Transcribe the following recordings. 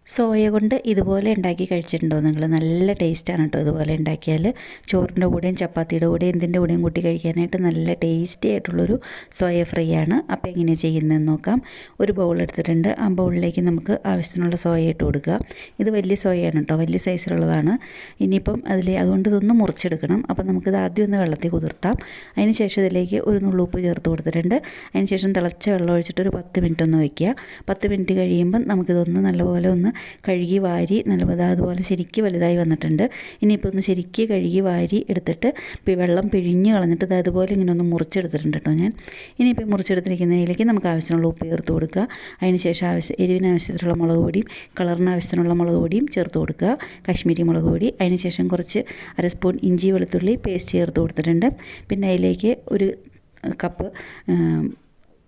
Soya കൊണ്ട് ഇതുപോലെ ഉണ്ടാക്കി കഴിച്ചിട്ടുണ്ടോ നിങ്ങൾ? നല്ല ടേസ്റ്റാണ് കേട്ടോ. ഇതുപോലെ ഉണ്ടാക്കിയാൽ ചോറിൻ്റെ കൂടെയും ചപ്പാത്തിയുടെ കൂടെയും എന്തിൻ്റെ കൂടെയും കൂട്ടി കഴിക്കാനായിട്ട് നല്ല ടേസ്റ്റി ആയിട്ടുള്ളൊരു സോയ ഫ്രൈ ആണ്. അപ്പോൾ എങ്ങനെയാണ് ചെയ്യുന്നതെന്ന് നോക്കാം. ഒരു ബൗൾ എടുത്തിട്ടുണ്ട്. ആ ബൗളിലേക്ക് നമുക്ക് ആവശ്യത്തിനുള്ള സോയ ഇട്ട് കൊടുക്കുക. ഇത് വലിയ സോയയാണ് കേട്ടോ, വലിയ സൈസിലുള്ളതാണ്. ഇനിയിപ്പം അതുകൊണ്ട് ഇതൊന്ന് മുറിച്ചെടുക്കണം. അപ്പം നമുക്കിത് ആദ്യം ഒന്ന് വെള്ളത്തിൽ കുതിർത്താം. അതിന് ശേഷം ഇതിലേക്ക് ഒരു നുള്ളുപ്പ് ചേർത്ത് കൊടുത്തിട്ടുണ്ട്. അതിന് ശേഷം തിളച്ച വെള്ളം ഒഴിച്ചിട്ട് ഒരു 10 മിനിറ്റ് ഒന്ന് വയ്ക്കുക. 10 മിനിറ്റ് കഴിയുമ്പം നമുക്കിതൊന്ന് നല്ലപോലെ ഒന്ന് കഴുകി വാരി അതുപോലെ ശരിക്ക് വലുതായി വന്നിട്ടുണ്ട്. ഇനിയിപ്പോൾ ഒന്ന് ശരിക്ക് കഴുകി വാരി എടുത്തിട്ട് വെള്ളം പിഴിഞ്ഞ് കളഞ്ഞിട്ട് ഇത് അതുപോലെ ഇങ്ങനെ ഒന്ന് മുറിച്ചെടുത്തിട്ടുണ്ട് കേട്ടോ ഞാൻ. ഇനിയിപ്പോൾ മുറിച്ചെടുത്തിരിക്കുന്നതിലേക്ക് നമുക്ക് ആവശ്യത്തിനുള്ള ഉപ്പ് ചേർത്ത് കൊടുക്കുക. അതിന് ശേഷം എരിവിന് ആവശ്യത്തിനുള്ള മുളക് പൊടിയും കളറിന് ആവശ്യത്തിനുള്ള മുളക് പൊടിയും ചേർത്ത് കൊടുക്കുക, കാശ്മീരി മുളക് പൊടി. അതിന് ശേഷം കുറച്ച് 1 സ്പൂൺ ഇഞ്ചി വെളുത്തുള്ളി പേസ്റ്റ് ചേർത്ത് കൊടുത്തിട്ടുണ്ട്. പിന്നെ അതിലേക്ക് 1 കപ്പ്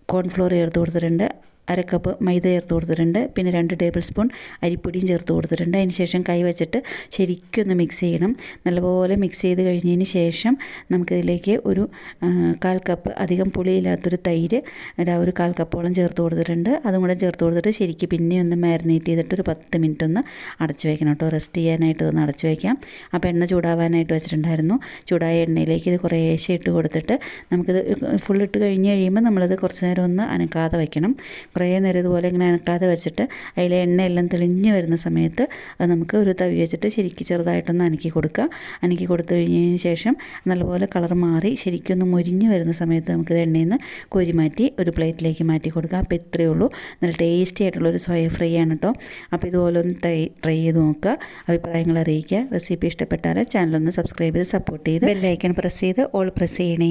കോൺഫ്ലോർ ചേർത്ത് കൊടുത്തിട്ടുണ്ട്, 1/2 കപ്പ് മൈദ ചേർത്ത് കൊടുത്തിട്ടുണ്ട്. പിന്നെ 2 ടേബിൾ സ്പൂൺ അരിപ്പൊടിയും ചേർത്ത് കൊടുത്തിട്ടുണ്ട്. അതിന് ശേഷം കൈ വെച്ചിട്ട് ശരിക്കൊന്ന് മിക്സ് ചെയ്യണം. നല്ലപോലെ മിക്സ് ചെയ്ത് കഴിഞ്ഞതിന് ശേഷം നമുക്കിതിലേക്ക് ഒരു 1/4 കപ്പ് അധികം പുളിയില്ലാത്തൊരു തൈര് ഒരു 1/4 കപ്പോളം ചേർത്ത് കൊടുത്തിട്ടുണ്ട്. അതും കൂടെ ചേർത്ത് കൊടുത്തിട്ട് ശരിക്കും പിന്നെ ഒന്ന് മാരിനേറ്റ് ചെയ്തിട്ട് ഒരു 10 മിനിറ്റ് ഒന്ന് അടച്ച് വയ്ക്കണം കേട്ടോ. റെസ്റ്റ് ചെയ്യാനായിട്ട് ഒന്ന് അടച്ച് വയ്ക്കാം. അപ്പോൾ എണ്ണ ചൂടാവാനായിട്ട് വെച്ചിട്ടുണ്ടായിരുന്നു. ചൂടായ എണ്ണയിലേക്ക് ഇത് കുറേശ്ശെ ഇട്ട് കൊടുത്തിട്ട് നമുക്കിത് ഫുൾ ഇട്ട് കഴിഞ്ഞ് കഴിയുമ്പോൾ നമ്മളത് കുറച്ച് നേരം ഒന്ന് അനക്കാതെ വയ്ക്കണം. കുറേ നേരം ഇതുപോലെ ഇങ്ങനെ അനക്കാതെ വെച്ചിട്ട് അതിലെ എണ്ണയെല്ലാം തെളിഞ്ഞ് വരുന്ന സമയത്ത് അത് നമുക്ക് ഒരു തവി വെച്ചിട്ട് ശരിക്കും ചെറുതായിട്ടൊന്ന് അനക്കി കൊടുക്കുക. അനക്കി കൊടുത്തു കഴിഞ്ഞതിന് ശേഷം നല്ലപോലെ കളർ മാറി ശരിക്കൊന്ന് മുരിഞ്ഞ് വരുന്ന സമയത്ത് നമുക്കിത് എണ്ണയിൽ നിന്ന് കോരി മാറ്റി ഒരു പ്ലേറ്റിലേക്ക് മാറ്റി കൊടുക്കുക. അപ്പോൾ ഇത്രയേ ഉള്ളൂ. നല്ല ടേസ്റ്റി ആയിട്ടുള്ളൊരു സോയ ഫ്രൈ ആണ് കേട്ടോ. അപ്പോൾ ഇതുപോലെ ഒന്ന് ട്രൈ ചെയ്ത് നോക്കുക. അഭിപ്രായങ്ങൾ അറിയിക്കുക. റെസിപ്പി ഇഷ്ടപ്പെട്ടാൽ ചാനലൊന്ന് സബ്സ്ക്രൈബ് ചെയ്ത് സപ്പോർട്ട് ചെയ്ത് ബെൽ ഐക്കൺ പ്രസ് ചെയ്ത് ഓൾ പ്രസ് ചെയ്യണേ.